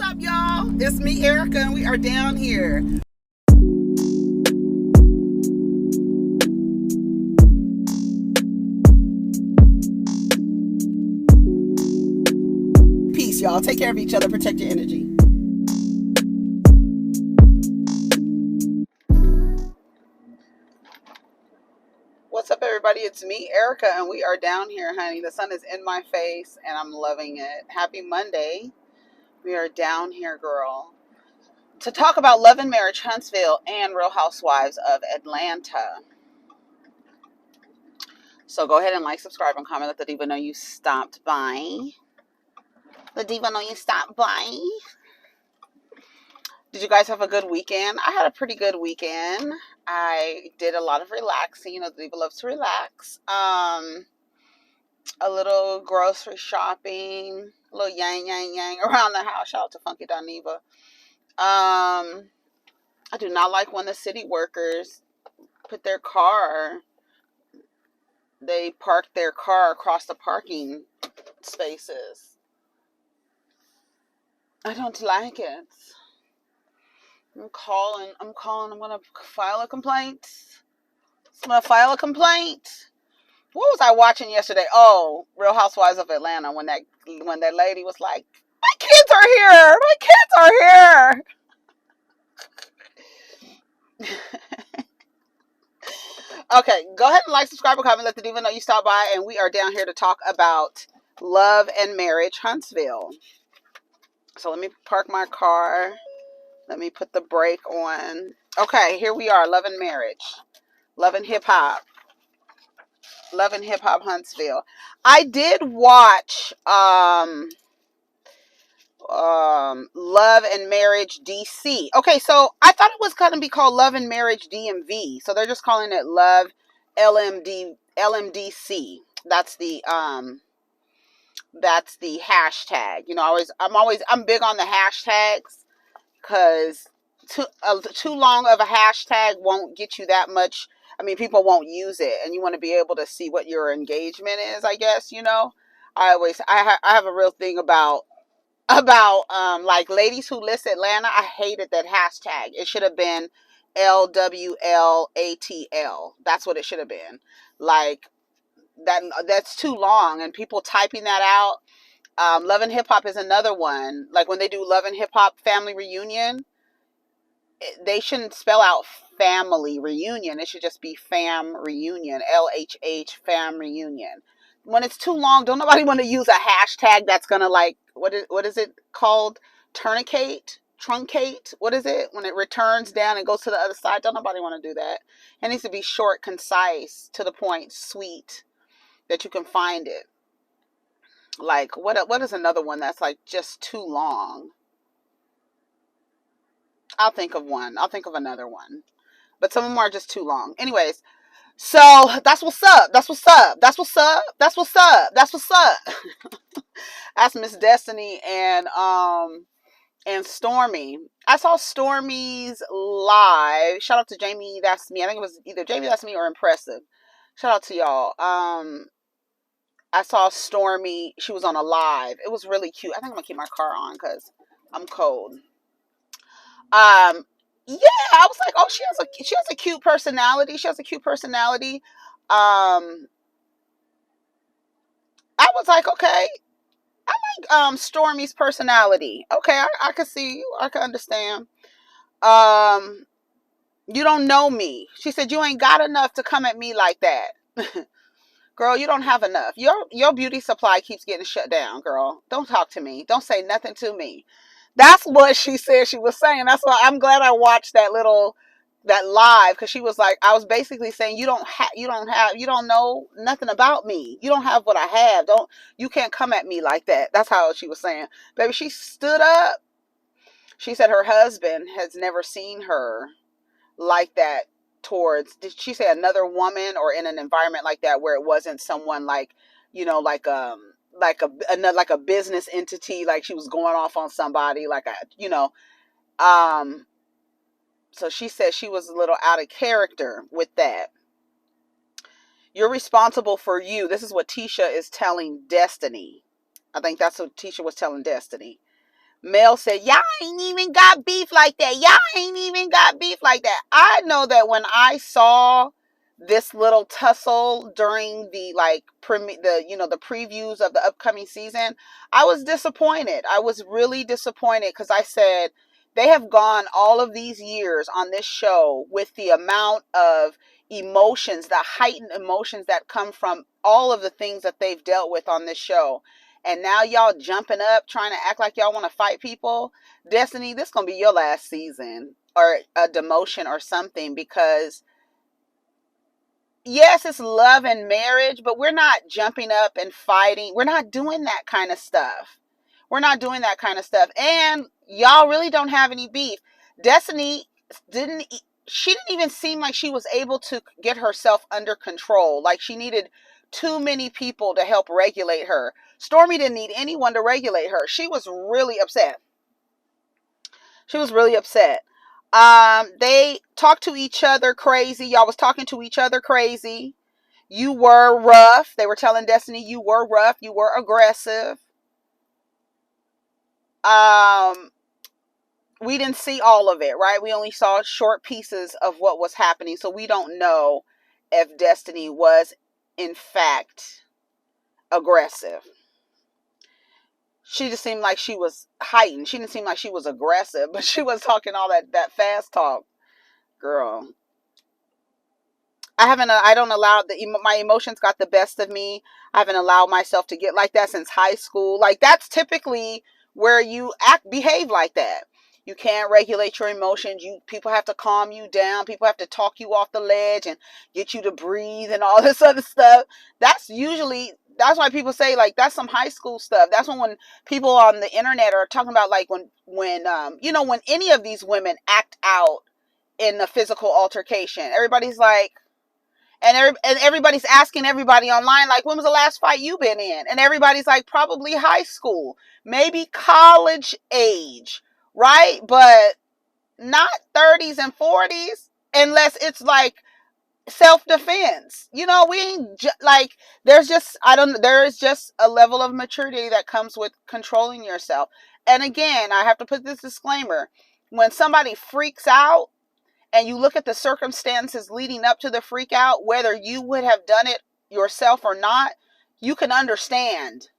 up, y'all? It's me, Erica, and we are down here. Peace, y'all. Take care of each other. Protect your energy. What's up, everybody? It's me, Erica, and we are down here, honey. The sun is in my face, and I'm loving it. Happy Monday. We are down here, girl, to talk about Love and Marriage, Huntsville, and Real Housewives of Atlanta. So go ahead and like, subscribe, and comment. Let the diva know you stopped by. The diva know you stopped by. Did you guys have a good weekend? I had a pretty good weekend. I did a lot of relaxing. You know, the diva loves to relax. A little grocery shopping, a little yang around the house. Shout out to Funky Doniva. I do not like when the city workers they park their car across the parking spaces. I don't like it. I'm calling. I'm going to file a complaint. What was I watching yesterday? Oh, Real Housewives of Atlanta, when that lady was like, my kids are here. Okay, go ahead and like, subscribe, and comment. Let the diva know you stopped by, and we are down here to talk about Love and Marriage, Huntsville. So let me park my car. Let me put the brake on. Okay, here we are, Love and Marriage. Love and Hip Hop. Love and Hip Hop Huntsville. I did watch Love and Marriage DC. Okay, so I thought it was going to be called Love and Marriage DMV. So they're just calling it Love LMDC. That's the hashtag. You know, I'm big on the hashtags, because too long of a hashtag won't get you that much. I mean, people won't use it, and you want to be able to see what your engagement is, I guess, you know. I have a real thing about like ladies who list Atlanta. I hated that hashtag. It should have been LWLATL. That's what it should have been. Like that's too long, and people typing that out. Love and Hip Hop is another one. Like when they do Love and Hip Hop Family Reunion, they shouldn't spell out family reunion. It should just be fam reunion. LHH fam reunion. When it's too long, don't nobody want to use a hashtag that's gonna, like, what is it called? Truncate? What is it? When it returns down and goes to the other side, don't nobody want to do that. It needs to be short, concise, to the point, sweet, that you can find it. Like, what is another one that's like just too long? I'll think of one. I'll think of another one. But some of them are just too long. Anyways, so that's what's up. That's Miss Destiny and Stormy. I saw Stormy's live. Shout out to Jamie, that's me. I think it was either Jamie, that's me, or Impressive. Shout out to y'all. I saw Stormy. She was on a live. It was really cute. I think I'm gonna keep my car on because I'm cold. Yeah, I was like, oh, she has a cute personality. I was like, okay, I like Stormy's personality. Okay, I could see you. I could understand. You don't know me. She said, you ain't got enough to come at me like that. Girl, you don't have enough. Your beauty supply keeps getting shut down, girl. Don't talk to me. Don't say nothing to me. That's what she said she was saying. That's why I'm glad I watched that live, because she was like, I was basically saying, you don't know nothing about me. You don't have what I have. You can't come at me like that. That's how she was saying. Baby, she stood up. She said her husband has never seen her like that towards, did she say another woman, or in an environment like that where it wasn't someone like, you know, like a business entity, like she was going off on somebody, like so she said she was a little out of character with that. You're responsible for you. This is what Tisha is telling Destiny. I think that's what Tisha was telling Destiny. Mel said, y'all ain't even got beef like that. Y'all ain't even got beef like that. I know that when I saw this little tussle during the the previews of the upcoming season, I was disappointed. I was really disappointed because I said they have gone all of these years on this show with the amount of emotions, the heightened emotions that come from all of the things that they've dealt with on this show. And now y'all jumping up, trying to act like y'all want to fight people. Destiny, this going to be your last season or a demotion or something, because yes, it's love and marriage, but we're not jumping up and fighting. We're not doing that kind of stuff. We're not doing that kind of stuff. And y'all really don't have any beef. Destiny didn't she didn't even seem like she was able to get herself under control. Like she needed too many people to help regulate her. Stormy didn't need anyone to regulate her. She was really upset. She was really upset. They talked to each other crazy. Y'all was talking to each other crazy. You were rough. They were telling Destiny you were rough. You were aggressive. We didn't see all of it, right? We only saw short pieces of what was happening. So we don't know if Destiny was, in fact, aggressive. She just seemed like she was heightened. She didn't seem like she was aggressive, but she was talking all that fast talk. Girl, I don't allow my emotions got the best of me. I haven't allowed myself to get like that since high school. Like that's typically where you behave like that. You can't regulate your emotions. People have to calm you down. People have to talk you off the ledge and get you to breathe and all this other stuff. That's why people say like that's some high school stuff. That's when people on the internet are talking about like when when any of these women act out in a physical altercation. Everybody's like, and everybody's asking everybody online, like, when was the last fight you been in? And everybody's like, probably high school, maybe college age, right? But not 30s and 40s, unless it's like self-defense. We ain't like, there is just a level of maturity that comes with controlling yourself. And again, I have to put this disclaimer. When somebody freaks out, and you look at the circumstances leading up to the freak out, whether you would have done it yourself or not, you can understand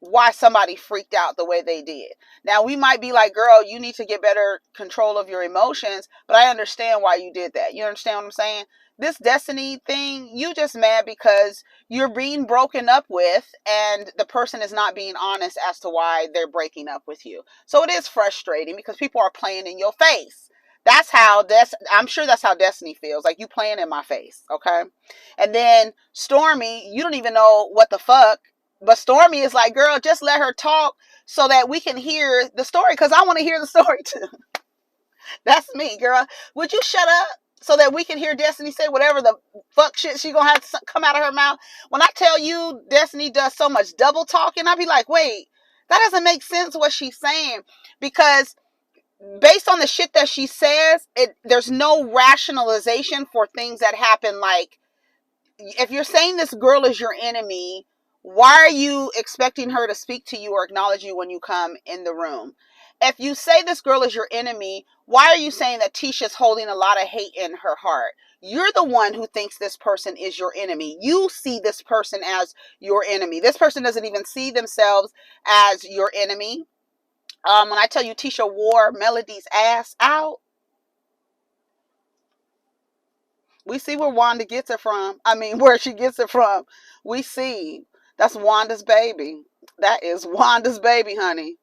why somebody freaked out the way they did. Now, we might be like, girl, you need to get better control of your emotions, but I understand why you did that. You understand what I'm saying? This Destiny thing, you just mad because you're being broken up with and the person is not being honest as to why they're breaking up with you. So it is frustrating because people are playing in your face. I'm sure that's how Destiny feels. Like, you playing in my face, okay? And then Stormy, you don't even know what the fuck. But Stormy is like, girl, just let her talk so that we can hear the story, because I want to hear the story too. That's me, girl. Would you shut up so that we can hear Destiny say whatever the fuck shit she gonna have to come out of her mouth? When I tell you Destiny does so much double talking, I be like, wait, that doesn't make sense what she's saying, because based on the shit that she says, there's no rationalization for things that happen. Like, if you're saying this girl is your enemy, why are you expecting her to speak to you or acknowledge you when you come in the room? If you say this girl is your enemy, why are you saying that Tisha's holding a lot of hate in her heart? You're the one who thinks this person is your enemy. You see this person as your enemy. This person doesn't even see themselves as your enemy. When I tell you Tisha wore Melody's ass out, we see where Wanda gets it from. I mean, where she gets it from. We see. That's Wanda's baby. That is Wanda's baby, honey.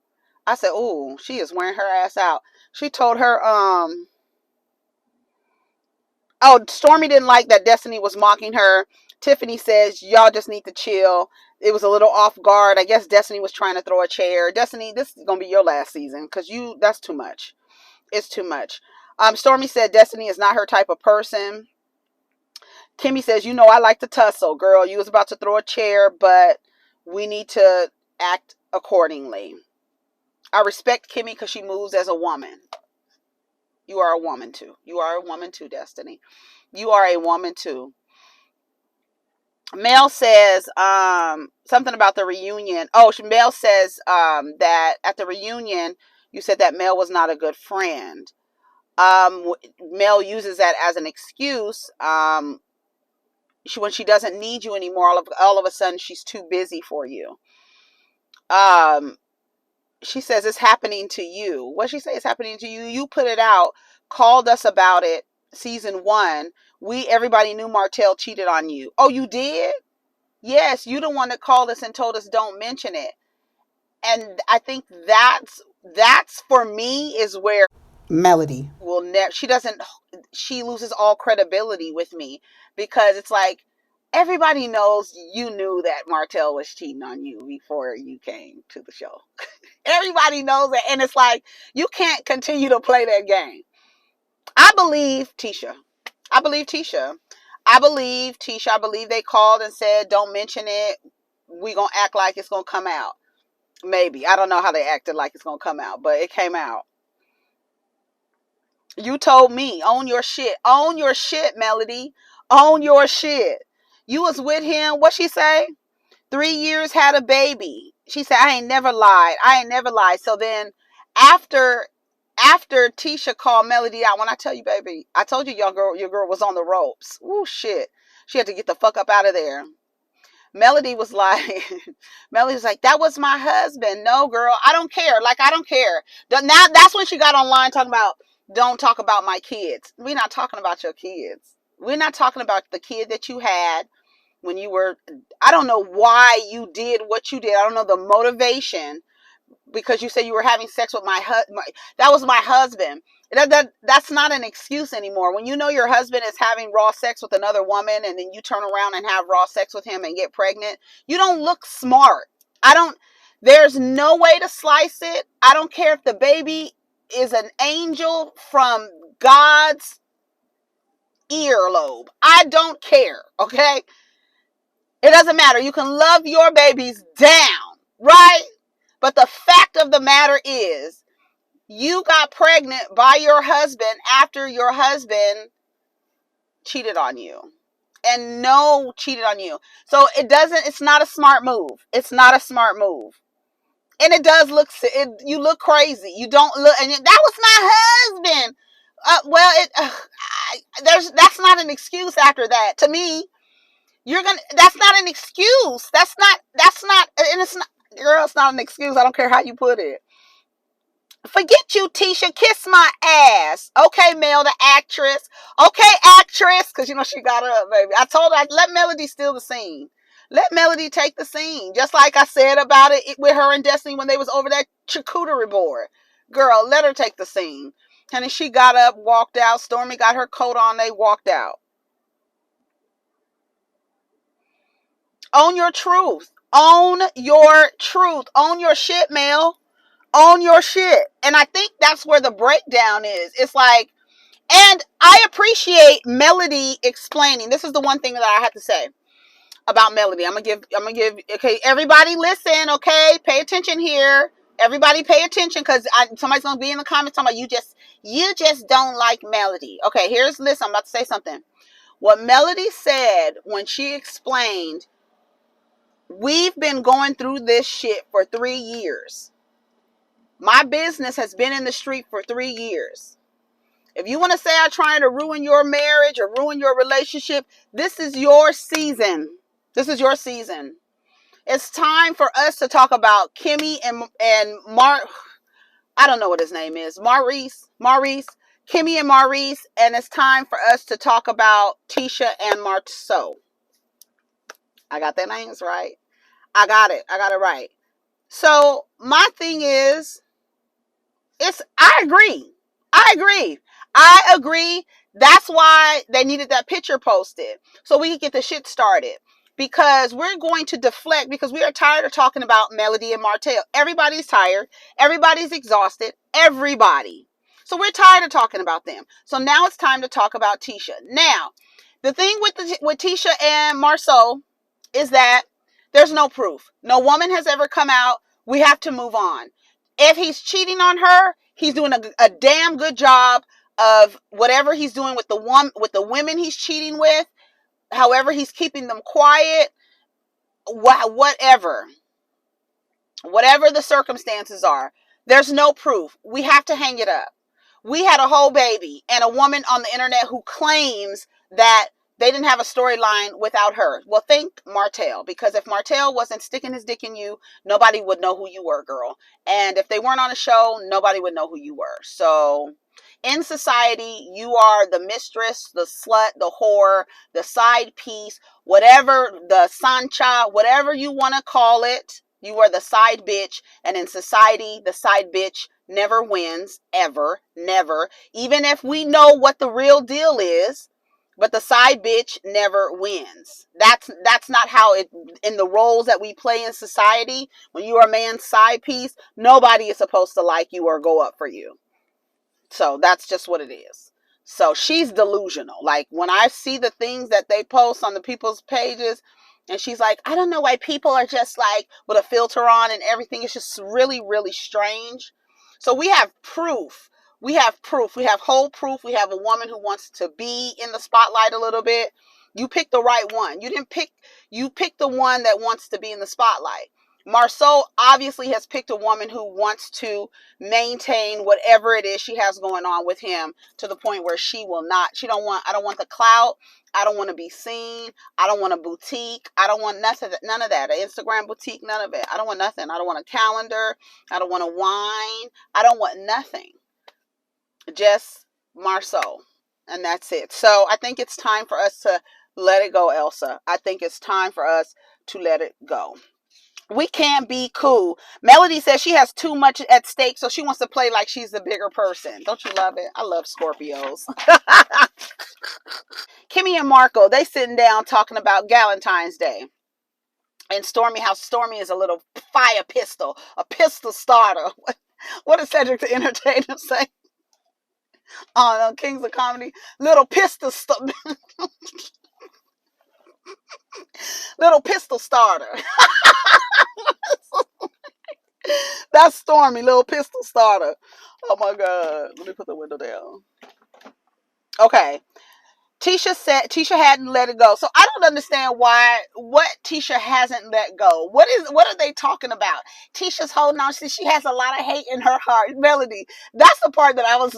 I said, ooh, she is wearing her ass out. She told her, Stormy didn't like that Destiny was mocking her. Tiffany says, y'all just need to chill. It was a little off guard. I guess Destiny was trying to throw a chair. Destiny, this is going to be your last season, because that's too much. It's too much. Stormy said Destiny is not her type of person. Kimmy says, I like to tussle. Girl, you was about to throw a chair, but we need to act accordingly. I respect Kimmy because she moves as a woman. You are a woman too. You are a woman too, Destiny. You are a woman too. Mel says something about the reunion. Mel says that at the reunion, You said that Mel was not a good friend. Mel uses that as an excuse. When she doesn't need you anymore, all of a sudden she's too busy for you. She says it's happening to you. What she say? It's happening to you. You put it out, called us about it. Season 1, everybody knew Martel cheated on you. Oh, you did? Yes, you the one that called us and told us don't mention it. And I think that's for me is where Melody will never. She loses all credibility with me, because it's like everybody knows you knew that Martel was cheating on you before you came to the show. Everybody knows it, and it's like you can't continue to play that game. I believe Tisha. I believe they called and said, don't mention it. We gonna act like it's gonna come out. Maybe. I don't know how they acted like it's gonna come out, but it came out. You told me, own your shit. Own your shit, Melody. Own your shit. You was with him, what she say? 3 years, had a baby. She said, I ain't never lied. So then after Tisha called Melody out, when I tell you, baby, I told you your girl was on the ropes. Ooh, shit. She had to get the fuck up out of there. Melody was like, that was my husband. No, girl, I don't care. Like, I don't care. Now that's when she got online talking about, don't talk about my kids. We're not talking about your kids. We're not talking about the kid that you had when you were, I don't know why you did what you did. I don't know the motivation, because you said you were having sex with my husband. That was my husband. That's not an excuse anymore. When you know your husband is having raw sex with another woman, and then you turn around and have raw sex with him and get pregnant, you don't look smart. There's no way to slice it. I don't care if the baby is an angel from God's earlobe. I don't care, okay? It doesn't matter. You can love your babies down, right? But the fact of the matter is, you got pregnant by your husband after your husband cheated on you. And cheated on you. So it's not a smart move. It's not a smart move. And it does look, you look crazy. You don't look, and that was my husband. That's not an excuse after that. To me, that's not an excuse. And it's not, girl, it's not an excuse. I don't care how you put it. Forget you, Tisha. Kiss my ass. Okay, Mel, the actress. Okay, actress. Because, she got up, baby. I told her, let Melody steal the scene. Let Melody take the scene. Just like I said about it with her and Destiny when they was over that charcuterie board. Girl, let her take the scene. And then she got up, walked out. Stormy got her coat on. They walked out. Own your truth. Own your truth. Own your shit, Mel. Own your shit. And I think that's where the breakdown is. It's like, and I appreciate Melody explaining. This is the one thing that I have to say about Melody. I'm gonna give, okay, everybody listen, okay? Pay attention here. Everybody pay attention, because somebody's gonna be in the comments talking about you just don't like Melody. Okay, listen, I'm about to say something. What Melody said when she explained, we've been going through this shit for 3 years. My business has been in the street for 3 years. If you want to say I'm trying to ruin your marriage or ruin your relationship, this is your season. This is your season. It's time for us to talk about Kimmy and I don't know what his name is. Maurice. Kimmy and Maurice. And it's time for us to talk about Tisha and Martel. I got their names right. I got it right. So my thing is, I agree. That's why they needed that picture posted, so we could get the shit started. Because we're going to deflect, because we are tired of talking about Melody and Martel. Everybody's tired. Everybody's exhausted. Everybody. So we're tired of talking about them. So now it's time to talk about Tisha. Now, the thing with Tisha and Marceau is that there's no proof. No woman has ever come out. We have to move on. If he's cheating on her, he's doing a damn good job of whatever he's doing with the women he's cheating with. However, he's keeping them quiet. Whatever the circumstances are, There's no proof. We have to hang it up. We had a whole baby and a woman on the internet who claims that they didn't have a storyline without her. Well, think Martel, because if Martel wasn't sticking his dick in you, nobody would know who you were, girl. And if they weren't on a show, nobody would know who you were. So in society, you are the mistress, the slut, the whore, the side piece, whatever, the sancha, whatever you want to call it. You are the side bitch. And in society, the side bitch never wins, ever, never. Even if we know what the real deal is, but the side bitch never wins. That's not how it, in the roles that we play in society. When you are a man's side piece, nobody is supposed to like you or go up for you. So that's just what it is. So she's delusional. Like when I see the things that they post on the people's pages, and she's like, I don't know why people are just like with a filter on and everything. It's just really, really strange. So we have proof. We have proof. We have whole proof. We have a woman who wants to be in the spotlight a little bit. You picked the right one. You picked the one that wants to be in the spotlight. Marceau obviously has picked a woman who wants to maintain whatever it is she has going on with him to the point where she I don't want the clout. I don't want to be seen. I don't want a boutique. I don't want none of that. An Instagram boutique, none of it. I don't want nothing. I don't want a calendar. I don't want a wine. I don't want nothing. Just Marceau. And that's it. So I think it's time for us to let it go, Elsa. I think it's time for us to let it go. We can't be cool. Melody says she has too much at stake, so she wants to play like she's the bigger person. Don't you love it? I love Scorpios. Kimmy and Marco, they sitting down talking about Valentine's Day. And Stormy, how Stormy is a little fire pistol, a pistol starter. What does Cedric the Entertainer say on Kings of Comedy? Little pistol little pistol starter. That's Stormy, little pistol starter. Oh my God. Let me put the window down. Okay. Tisha hadn't let it go. So I don't understand what Tisha hasn't let go. What are they talking about? Tisha's holding on. She has a lot of hate in her heart. Melody. That's the part that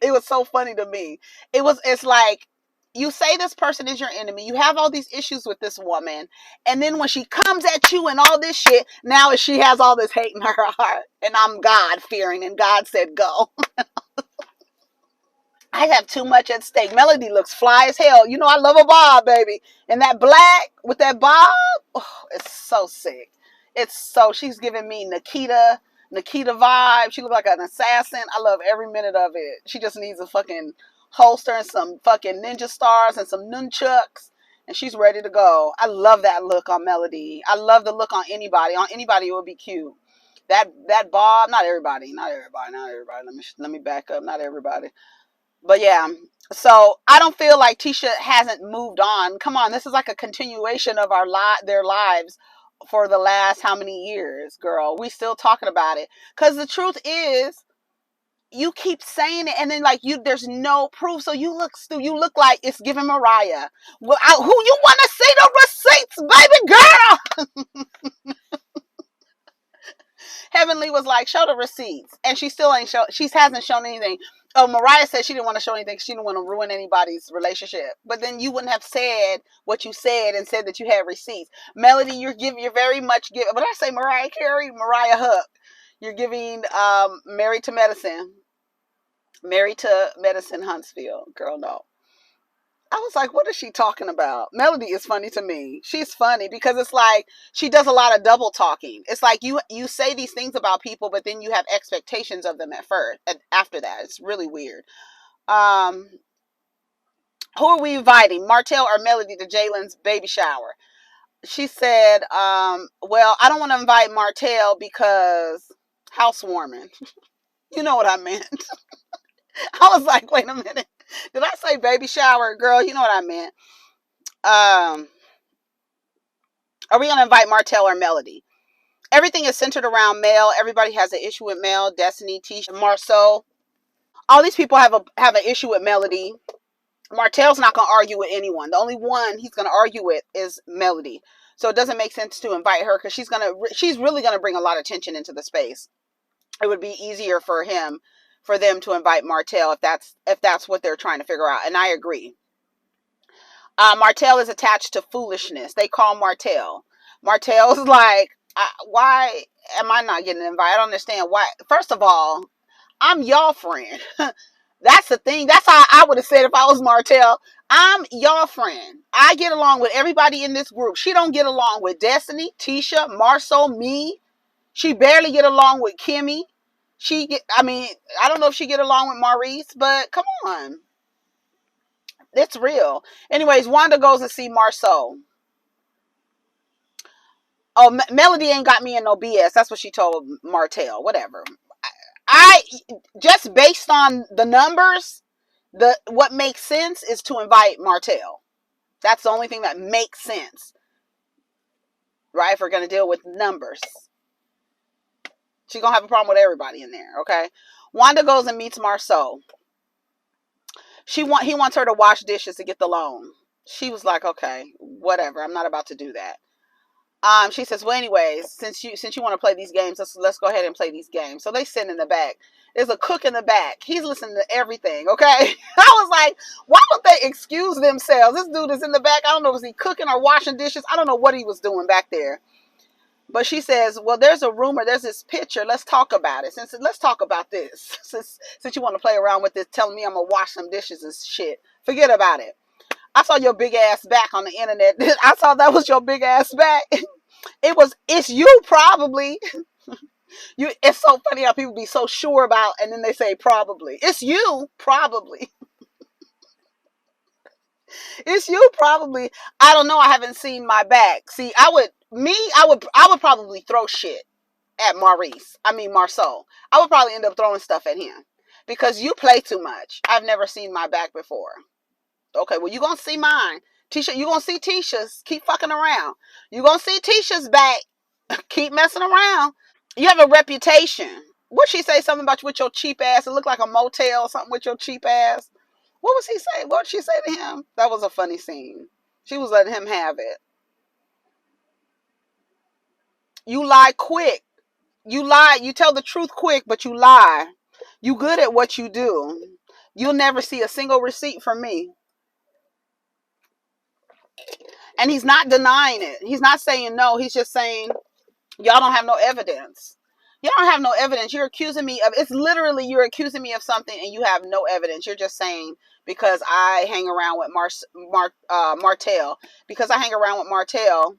it was so funny to me. It's like, you say this person is your enemy. You have all these issues with this woman. And then when she comes at you and all this shit, now she has all this hate in her heart. And I'm God fearing. And God said, go. I have too much at stake. Melody looks fly as hell. You know, I love a bob, baby. And that black with that bob, oh, it's so sick. She's giving me Nikita vibe. She looks like an assassin. I love every minute of it. She just needs a fucking holster and some fucking ninja stars and some nunchucks. And she's ready to go. I love that look on Melody. I love the look on anybody. On anybody, it would be cute. That bob, not everybody. Let me back up. Not everybody. But yeah, so I don't feel like Tisha hasn't moved on. Come on, this is like a continuation of their lives for the last how many years, girl? We still talking about it. Because the truth is, you keep saying it, and then like there's no proof. So you look like it's giving Mariah. Well, who you want to see the receipts, baby girl? Heavenly was like, show the receipts, and she still ain't she hasn't shown anything. Oh, Mariah said she didn't want to show anything. She didn't want to ruin anybody's relationship. But then you wouldn't have said what you said and said that you had receipts. Melody, you're very much giving. What did I say? Mariah Carey, Mariah Hook. You're giving Married to Medicine, Huntsville. Girl, no. I was like, what is she talking about? Melody is funny to me. She's funny because it's like she does a lot of double talking. It's like you say these things about people, but then you have expectations of them at first. And after that, it's really weird. Who are we inviting? Martel or Melody to Jalen's baby shower? She said, well, I don't want to invite Martel because housewarming. You know what I meant. I was like, wait a minute. Did I say baby shower? Girl, you know what I meant. Are we going to invite Martel or Melody? Everything is centered around Mel. Everybody has an issue with Mel. Destiny, Tisha, Marceau. All these people have an issue with Melody. Martel's not going to argue with anyone. The only one he's going to argue with is Melody. So it doesn't make sense to invite her because she's really going to bring a lot of tension into the space. It would be easier for them to invite Martel if that's what they're trying to figure out. And I agree. Martel is attached to foolishness. They call Martel. Martel's like, why am I not getting invited? I don't understand why. First of all, I'm y'all friend. That's the thing. That's how I would have said if I was Martel. I'm y'all friend. I get along with everybody in this group. She don't get along with Destiny, Tisha, Marceau, me. She barely get along with Kimmy. I don't know if she get along with Maurice, but come on. It's real. Anyways, Wanda goes to see Marceau. Oh, Melody ain't got me in no BS. That's what she told Martel. Whatever. I just based on the numbers, what makes sense is to invite Martel. That's the only thing that makes sense, right? If we're gonna deal with numbers, she's gonna have a problem with everybody in there. Okay. Wanda goes and meets Marceau. He wants her to wash dishes to get the loan. She was like, okay, whatever. I'm not about to do that. She says, well, anyways, since you want to play these games, let's go ahead and play these games. So they sit in the back. There's a cook in the back. He's listening to everything. Okay. I was like, why don't they excuse themselves? This dude is in the back. I don't know, was he cooking or washing dishes? I don't know what he was doing back there. But she says, well, there's a rumor, there's this picture. Let's talk about it. Let's talk about this. Since you want to play around with this, telling me I'm going to wash some dishes and shit. Forget about it. I saw your big ass back on the internet. I saw that was your big ass back. It's you probably. It's so funny how people be so sure about, and then they say probably. It's you probably. It's you probably. I don't know. I haven't seen my back. See, I would probably throw shit at Marceau. I would probably end up throwing stuff at him because you play too much. I've never seen my back before. Okay, well, you're going to see mine. Tisha, you're going to see Tisha's. Keep fucking around. You're going to see Tisha's back. Keep messing around. You have a reputation. What she say? Something about you with your cheap ass. It looked like a motel or something with your cheap ass. What was he saying? What did she say to him? That was a funny scene. She was letting him have it. You lie quick. You lie. You tell the truth quick, but you lie. You good at what you do. You'll never see a single receipt from me. And he's not denying it. He's not saying no. He's just saying, y'all don't have no evidence. You don't have no evidence. You're accusing me of, it's literally, you're accusing me of something and you have no evidence. You're just saying because I hang around with Martel. Because I hang around with Martel,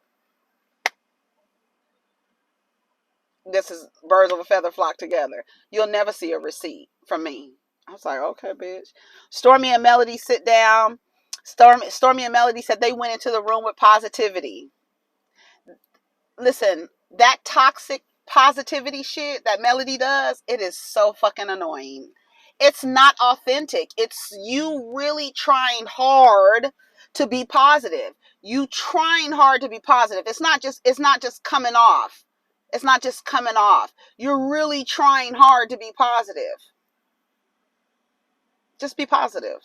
this is birds of a feather flock together. You'll never see a receipt from me. I was like, okay, bitch. Stormy and Melody sit down. Stormy and Melody said they went into the room with positivity. Listen, that toxic positivity shit that Melody does, it is so fucking annoying. It's not authentic. It's you really trying hard to be positive. You trying hard to be positive. It's not just coming off. It's not just coming off. You're really trying hard to be positive. Just be positive.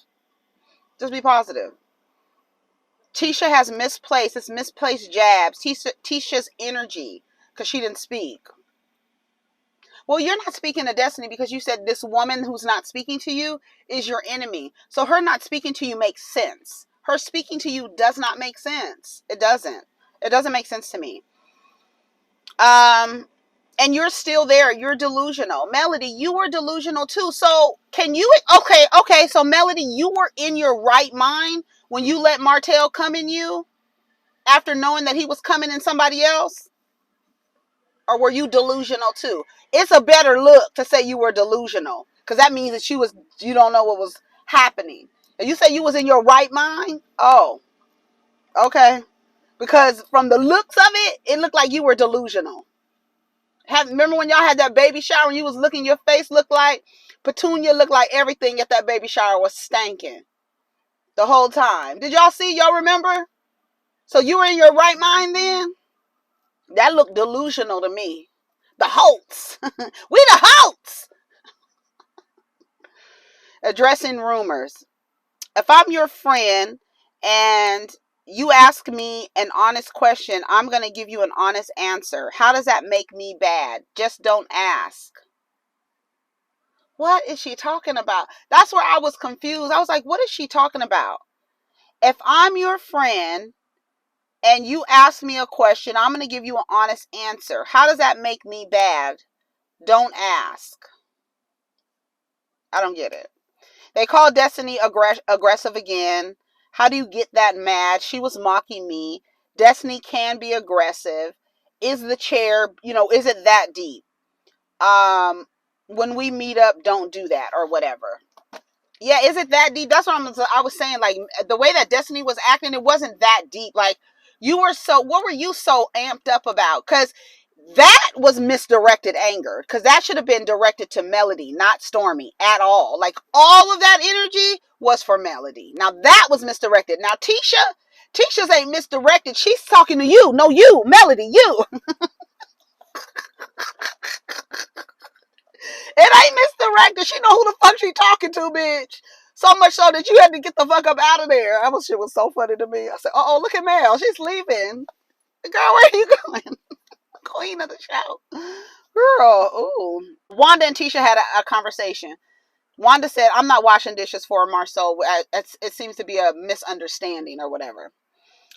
Just be positive. Tisha has misplaced jabs. Tisha's energy, because she didn't speak. Well, you're not speaking to Destiny because you said this woman who's not speaking to you is your enemy. So her not speaking to you makes sense. Her speaking to you does not make sense. It doesn't. It doesn't make sense to me. And you're still there. You're delusional. Melody, you were delusional too. So okay. So Melody, you were in your right mind when you let Martel come in you after knowing that he was coming in somebody else? Or were you delusional too? It's a better look to say you were delusional because that means that you don't know what was happening. And you say you was in your right mind? Oh, okay. Because from the looks of it, it looked like you were delusional. Remember when y'all had that baby shower and you was looking, your face looked like Petunia, looked like everything at that baby shower was stanking the whole time. Did y'all see? Y'all remember? So you were in your right mind then? That looked delusional to me. The Holtz. We the Holtz. Addressing rumors. If I'm your friend and you ask me an honest question, I'm going to give you an honest answer. How does that make me bad? Just don't ask. What is she talking about? That's where I was confused. I was like, what is she talking about? If I'm your friend and you ask me a question, I'm going to give you an honest answer. How does that make me bad? Don't ask. I don't get it. They call Destiny aggressive again. How do you get that mad? She was mocking me. Destiny can be aggressive. Is the chair, is it that deep? When we meet up, don't do that or whatever. Yeah, is it that deep? That's what I was saying. Like, the way that Destiny was acting, it wasn't that deep. Like, what were you so amped up about? Because that was misdirected anger. Because that should have been directed to Melody, not Stormy at all. Like, all of that energy was for Melody. Now, that was misdirected. Now, Tisha's ain't misdirected. She's talking to you. No, you, Melody, you. It ain't misdirected. She know who the fuck she talking to, bitch. So much so that you had to get the fuck up out of there. That shit was so funny to me. I said, oh, look at Mel. She's leaving. Girl, where are you going? Queen of the show. Girl, ooh. Wanda and Tisha had a conversation. Wanda said, I'm not washing dishes for Marcel. It seems to be a misunderstanding or whatever.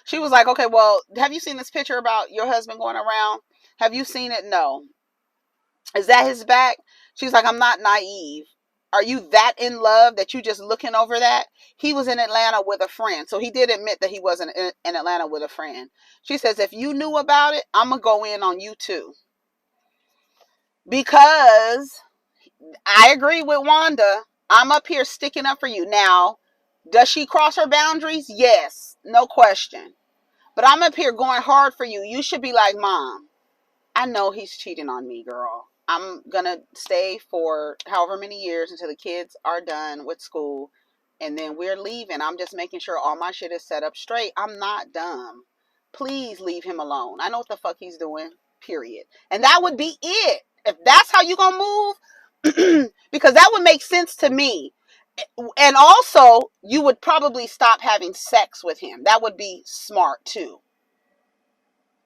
She was like, okay, well, have you seen this picture about your husband going around? Have you seen it? No. Is that his back? She's like, I'm not naive. Are you that in love that you just looking over that? He was in Atlanta with a friend. So he did admit that he wasn't in Atlanta with a friend. She says, if you knew about it, I'm going to go in on you too. Because I agree with Wanda. I'm up here sticking up for you. Now, does she cross her boundaries? Yes, no question. But I'm up here going hard for you. You should be like, Mom, I know he's cheating on me, girl. I'm going to stay for however many years until the kids are done with school. And then we're leaving. I'm just making sure all my shit is set up straight. I'm not dumb. Please leave him alone. I know what the fuck he's doing, period. And that would be it. If that's how you going to move, because that would make sense to me. And also, you would probably stop having sex with him. That would be smart too.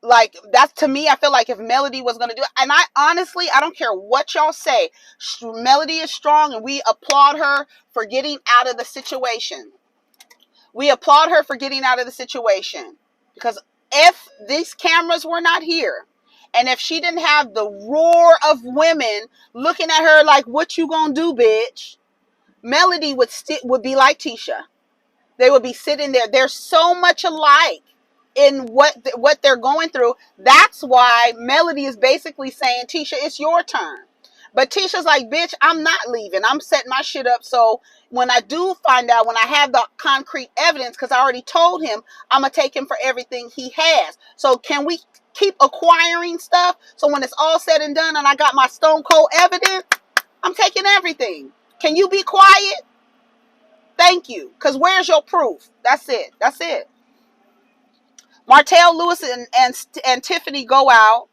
Like, that's, to me, I feel like if Melody was going to do it, and I don't care what y'all say, Melody is strong and we applaud her for getting out of the situation. We applaud her for getting out of the situation, because if these cameras were not here, and if she didn't have the roar of women looking at her like, what you gonna do, bitch? Melody would be like Tisha. They would be sitting there. They're so much alike in what they're going through. That's why Melody is basically saying, Tisha, it's your turn. But Tisha's like, bitch, I'm not leaving. I'm setting my shit up. So when I do find out, when I have the concrete evidence, because I already told him, I'm going to take him for everything he has. So can we keep acquiring stuff? So when it's all said and done and I got my stone cold evidence, I'm taking everything. Can you be quiet? Thank you. Because where's your proof? That's it. That's it. Martel, Lewis, and Tiffany go out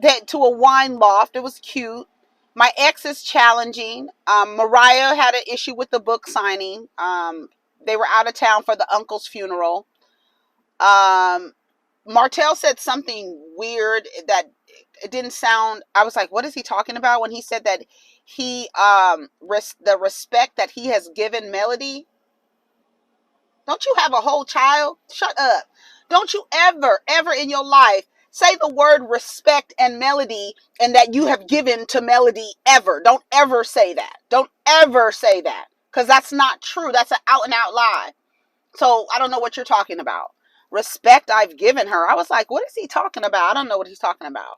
to a wine loft. It was cute. My ex is challenging. Mariah had an issue with the book signing. They were out of town for the uncle's funeral. Martel said something weird that it didn't sound. I was like, what is he talking about when he said that he the respect that he has given Melody? Don't you have a whole child? Shut up. Don't you ever in your life say the word respect and Melody and that you have given to Melody ever. Don't ever say that. Don't ever say that. Because that's not true. That's an out and out lie. So I don't know what you're talking about. Respect I've given her. I was like, what is he talking about? I don't know what he's talking about.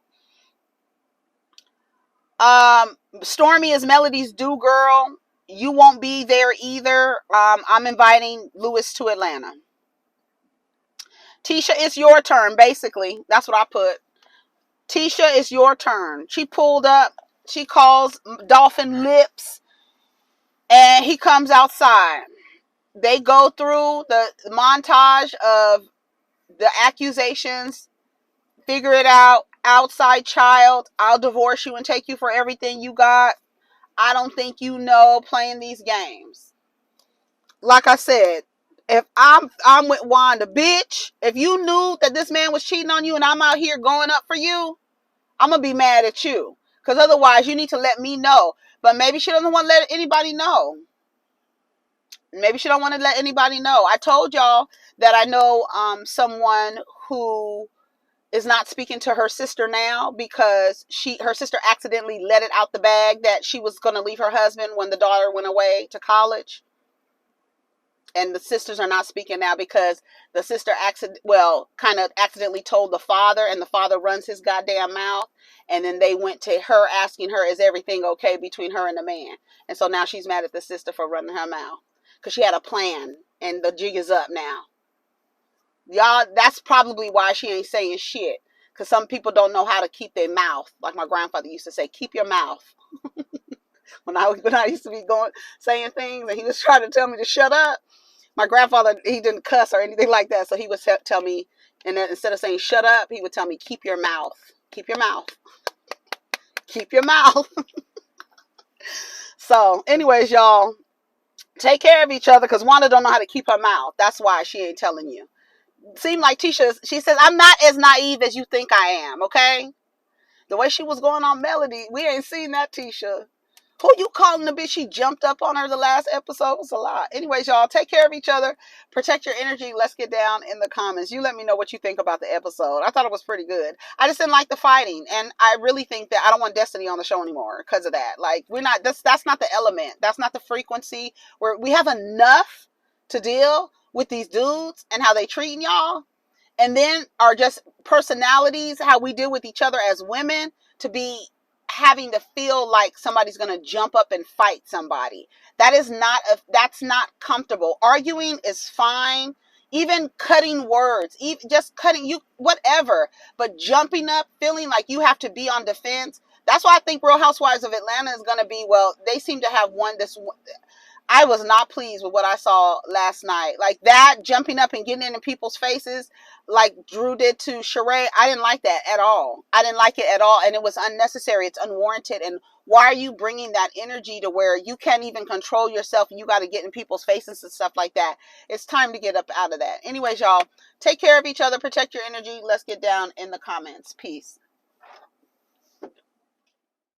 Stormy is Melody's do girl. You won't be there either. I'm inviting Lewis to Atlanta. Tisha, it's your turn, basically. That's what I put. Tisha, it's your turn. She pulled up. She calls Dolphin Lips. And he comes outside. They go through the montage of the accusations. Figure it out. Outside child. I'll divorce you and take you for everything you got. I don't think you know, playing these games. Like I said, if I'm with Wanda, bitch, if you knew that this man was cheating on you and I'm out here going up for you, I'm going to be mad at you. Because otherwise, you need to let me know. But maybe she doesn't want to let anybody know. Maybe she don't want to let anybody know. I told y'all that I know someone who is not speaking to her sister now because her sister accidentally let it out the bag that she was going to leave her husband when the daughter went away to college. And the sisters are not speaking now because the sister kind of accidentally told the father, and the father runs his goddamn mouth. And then they went to her asking her, is everything okay between her and the man? And so now she's mad at the sister for running her mouth because she had a plan, and the jig is up now. Y'all, that's probably why she ain't saying shit. Because some people don't know how to keep their mouth. Like my grandfather used to say, keep your mouth. when I used to be saying things and he was trying to tell me to shut up. My grandfather, he didn't cuss or anything like that. So he would tell me, and then instead of saying shut up, he would tell me, keep your mouth. Keep your mouth. Keep your mouth. So anyways, y'all, take care of each other because Wanda don't know how to keep her mouth. That's why she ain't telling you. Seemed like Tisha, she says, I'm not as naive as you think I am, okay? The way she was going on Melody, we ain't seen that Tisha. Who you calling the bitch? She jumped up on her the last episode. It was a lot. Anyways, y'all, take care of each other. Protect your energy. Let's get down in the comments. You let me know what you think about the episode. I thought it was pretty good. I just didn't like the fighting. And I really think that I don't want Destiny on the show anymore because of that. Like, that's not the element. That's not the frequency. We have enough to deal with these dudes and how they treating y'all. And then are just personalities, how we deal with each other as women, to be having to feel like somebody's going to jump up and fight somebody. That's not comfortable. Arguing is fine. Even cutting words, just cutting you, whatever. But jumping up, feeling like you have to be on defense. That's why I think Real Housewives of Atlanta is going to be, they seem to have won this. I was not pleased with what I saw last night. Like that, jumping up and getting into people's faces like Drew did to Sheree. I didn't like that at all. I didn't like it at all. And it was unnecessary. It's unwarranted. And why are you bringing that energy to where you can't even control yourself and you got to get in people's faces and stuff like that? It's time to get up out of that. Anyways, y'all, take care of each other. Protect your energy. Let's get down in the comments. Peace.